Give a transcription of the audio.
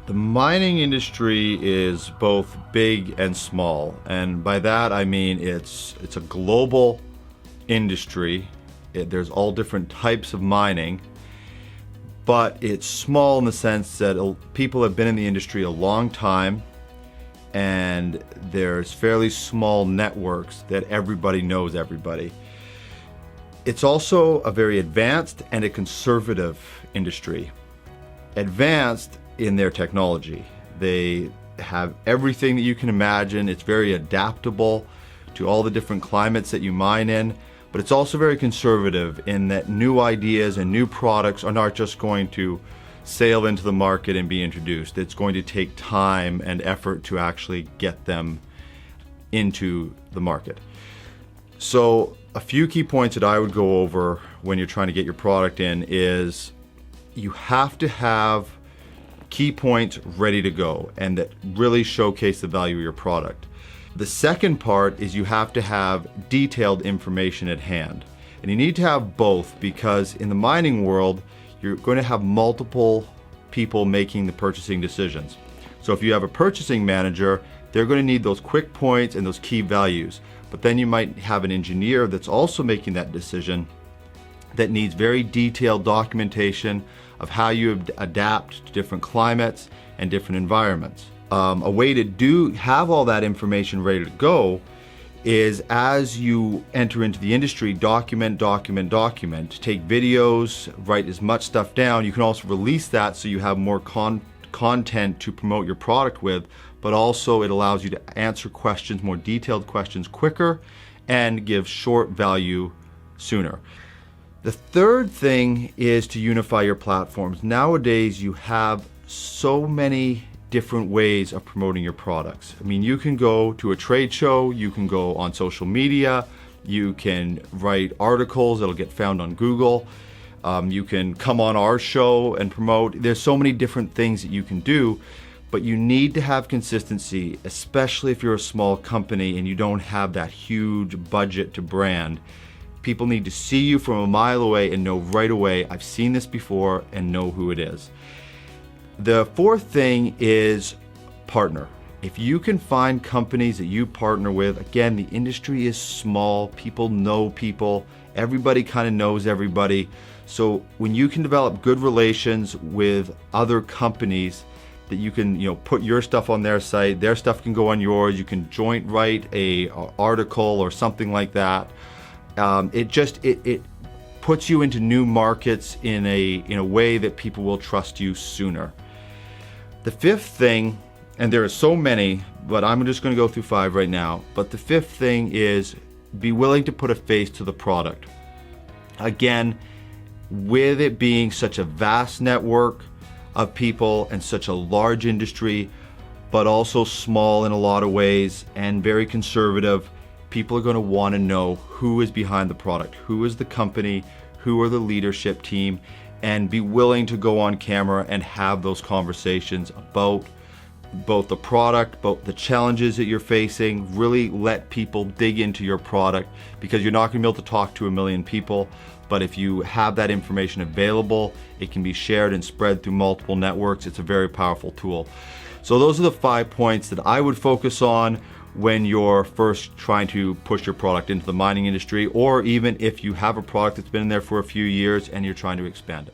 The mining industry is both big and small, and by that I mean it's a global industry. There's all different types of mining, but it's small in the sense that people have been in the industry a long time, and there's fairly small networks that everybody knows everybody. It's also a very advanced and a conservative industry. Advanced in their technology. They have everything that you can imagine. It's very adaptable to all the different climates that you mine in, but it's also very conservative in that new ideas and new products are not just going to sail into the market and be introduced. It's going to take time and effort to actually get them into the market. So a few key points that I would go over when you're trying to get your product in is you have to have key points ready to go and that really showcase the value of your product. The second part is you have to have detailed information at hand. And you need to have both, because in the mining world, you're going to have multiple people making the purchasing decisions. So if you have a purchasing manager, they're going to need those quick points and those key values. But then you might have an engineer that's also making that decision that needs very detailed documentation of how you adapt to different climates and different environments. A way to have all that information ready to go is, as you enter into the industry, document. Take videos, write as much stuff down. You can also release that so you have more content to promote your product with, but also it allows you to answer questions, more detailed questions quicker, and give short value sooner. The third thing is to unify your platforms. Nowadays, you have so many different ways of promoting your products. I mean, you can go to a trade show, you can go on social media, you can write articles that'll get found on Google, you can come on our show and promote. There's so many different things that you can do, but you need to have consistency, especially if you're a small company and you don't have that huge budget to brand. People need to see you from a mile away and know right away, I've seen this before, and know who it is. The fourth thing is partner. If you can find companies that you partner with, again, the industry is small, people know people, everybody kind of knows everybody. So when you can develop good relations with other companies that you can, put your stuff on their site, their stuff can go on yours, you can joint write a article or something like that. It puts you into new markets in a way that people will trust you sooner. The fifth thing, and there are so many, but I'm just going to go through 5 right now, but the fifth thing is be willing to put a face to the product. Again, with it being such a vast network of people and such a large industry, but also small in a lot of ways and very conservative, people are going to want to know who is behind the product, who is the company, who are the leadership team, and be willing to go on camera and have those conversations about both the product, both the challenges that you're facing. Really let people dig into your product, because you're not going to be able to talk to a million people, but if you have that information available, it can be shared and spread through multiple networks. It's a very powerful tool. So those are the 5 points that I would focus on when you're first trying to push your product into the mining industry, or even if you have a product that's been in there for a few years and you're trying to expand it.